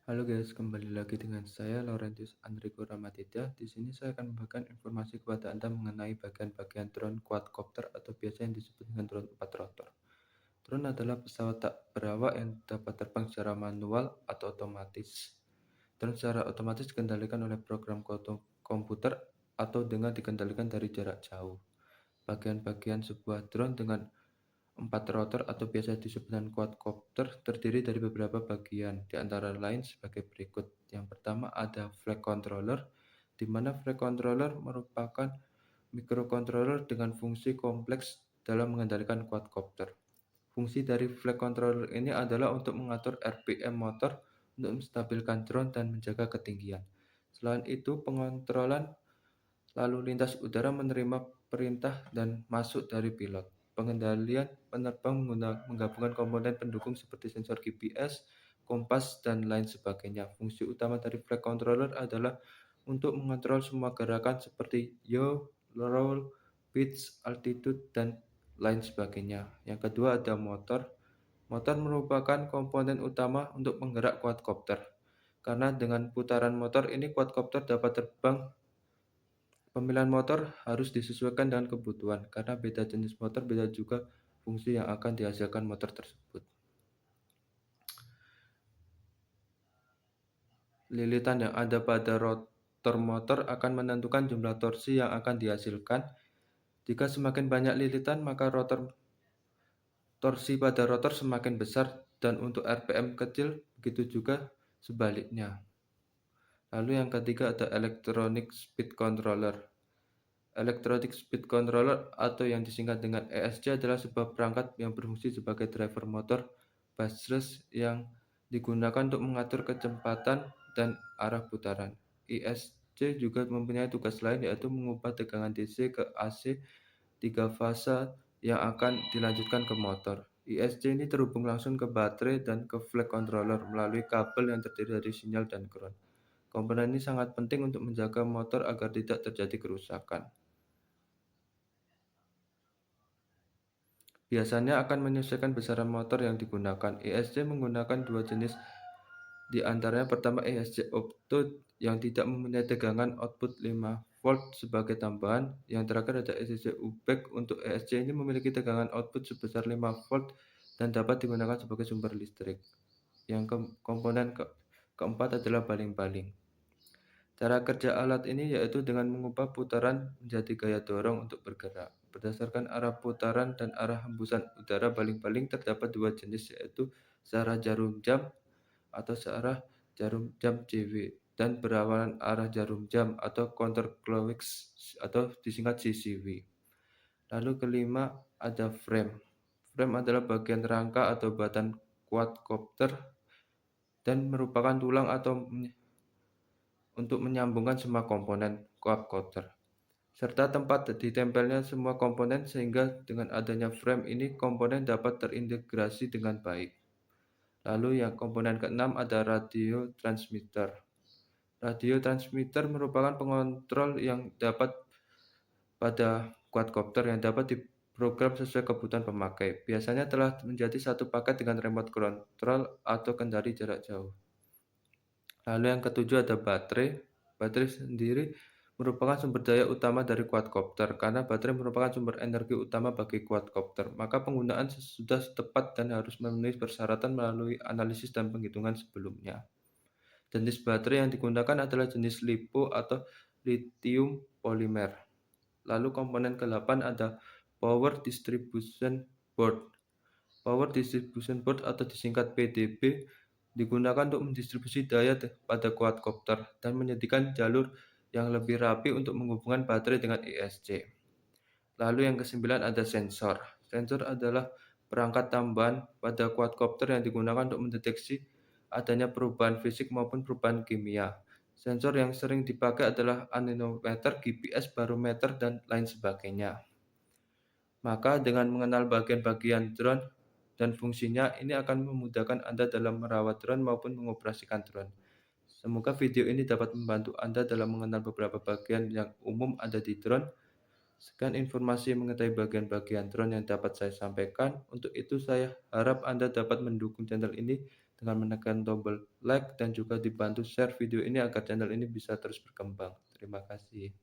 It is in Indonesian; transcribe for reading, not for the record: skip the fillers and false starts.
Halo guys, kembali lagi dengan saya Laurentius Andriko Ramaditya. Di sini saya akan membagikan informasi kepada Anda mengenai bagian-bagian drone quadcopter atau biasa yang disebut dengan drone 4 rotor. Drone adalah pesawat tak berawak yang dapat terbang secara manual atau otomatis. Drone secara otomatis dikendalikan oleh program komputer atau dengan dikendalikan dari jarak jauh. Bagian-bagian sebuah drone dengan 4 rotor atau biasa disebut dengan quadcopter terdiri dari beberapa bagian, di antara lain sebagai berikut. Yang pertama ada flight controller, di mana flight controller merupakan microcontroller dengan fungsi kompleks dalam mengendalikan quadcopter. Fungsi dari flight controller ini adalah untuk mengatur RPM motor untuk menstabilkan drone dan menjaga ketinggian. Selain itu, pengontrolan lalu lintas udara menerima perintah dan masuk dari pilot. Pengendalian penerbang menggabungkan komponen pendukung seperti sensor GPS, kompas, dan lain sebagainya. Fungsi utama dari flight controller adalah untuk mengontrol semua gerakan seperti yaw, roll, pitch, altitude, dan lain sebagainya. Yang kedua ada motor. Motor merupakan komponen utama untuk menggerak quadcopter. Karena dengan putaran motor ini quadcopter dapat terbang. Pemilihan motor harus disesuaikan dengan kebutuhan, karena beda jenis motor beda juga fungsi yang akan dihasilkan motor tersebut. Lilitan yang ada pada rotor motor akan menentukan jumlah torsi yang akan dihasilkan. Jika semakin banyak lilitan, maka torsi pada rotor semakin besar, dan untuk RPM kecil, begitu juga sebaliknya. Lalu yang ketiga ada Electronic Speed Controller. Electronic Speed Controller atau yang disingkat dengan ESC adalah sebuah perangkat yang berfungsi sebagai driver motor brushless yang digunakan untuk mengatur kecepatan dan arah putaran. ESC juga mempunyai tugas lain, yaitu mengubah tegangan DC ke AC 3 fase yang akan dilanjutkan ke motor. ESC ini terhubung langsung ke baterai dan ke flight controller melalui kabel yang terdiri dari sinyal dan ground. Komponen ini sangat penting untuk menjaga motor agar tidak terjadi kerusakan. Biasanya akan menyesuaikan besaran motor yang digunakan. ESC menggunakan dua jenis, di antaranya pertama ESC Opto yang tidak mempunyai tegangan output 5 volt sebagai tambahan. Yang terakhir ada ESC UBEC. Untuk ESC ini memiliki tegangan output sebesar 5 volt dan dapat digunakan sebagai sumber listrik. Yang komponen keempat adalah baling-baling. Cara kerja alat ini yaitu dengan mengubah putaran menjadi gaya dorong untuk bergerak. Berdasarkan arah putaran dan arah hembusan udara, baling-baling terdapat dua jenis, yaitu searah jarum jam atau searah jarum jam JW dan berawalan arah jarum jam atau counterclockwise atau disingkat CCW. Lalu kelima ada frame. Frame adalah bagian rangka atau badan quadcopter dan merupakan tulang atau untuk menyambungkan semua komponen quadcopter serta tempat ditempelnya semua komponen, sehingga dengan adanya frame ini komponen dapat terintegrasi dengan baik. Lalu yang komponen keenam ada radio transmitter. Radio transmitter merupakan pengontrol yang dapat pada quadcopter yang dapat diprogram sesuai kebutuhan pemakai. Biasanya telah menjadi satu paket dengan remote control atau kendali jarak jauh. Lalu yang ketujuh ada baterai. Baterai sendiri merupakan sumber daya utama dari quadcopter, karena baterai merupakan sumber energi utama bagi quadcopter. Maka penggunaan sudah tepat dan harus memenuhi persyaratan melalui analisis dan penghitungan sebelumnya. Jenis baterai yang digunakan adalah jenis LiPo atau lithium polymer. Lalu komponen ke-8 ada Power Distribution Board. Power Distribution Board atau disingkat PDB digunakan untuk mendistribusi daya pada quadcopter dan menyediakan jalur yang lebih rapi untuk menghubungkan baterai dengan ESC. Lalu yang kesembilan ada sensor. Sensor adalah perangkat tambahan pada quadcopter yang digunakan untuk mendeteksi adanya perubahan fisik maupun perubahan kimia. Sensor yang sering dipakai adalah anemometer, GPS, barometer, dan lain sebagainya. Maka dengan mengenal bagian-bagian drone dan fungsinya, ini akan memudahkan Anda dalam merawat drone maupun mengoperasikan drone. Semoga video ini dapat membantu Anda dalam mengenal beberapa bagian yang umum ada di drone. Sekian informasi mengenai bagian-bagian drone yang dapat saya sampaikan. Untuk itu saya harap Anda dapat mendukung channel ini dengan menekan tombol like dan juga dibantu share video ini agar channel ini bisa terus berkembang. Terima kasih.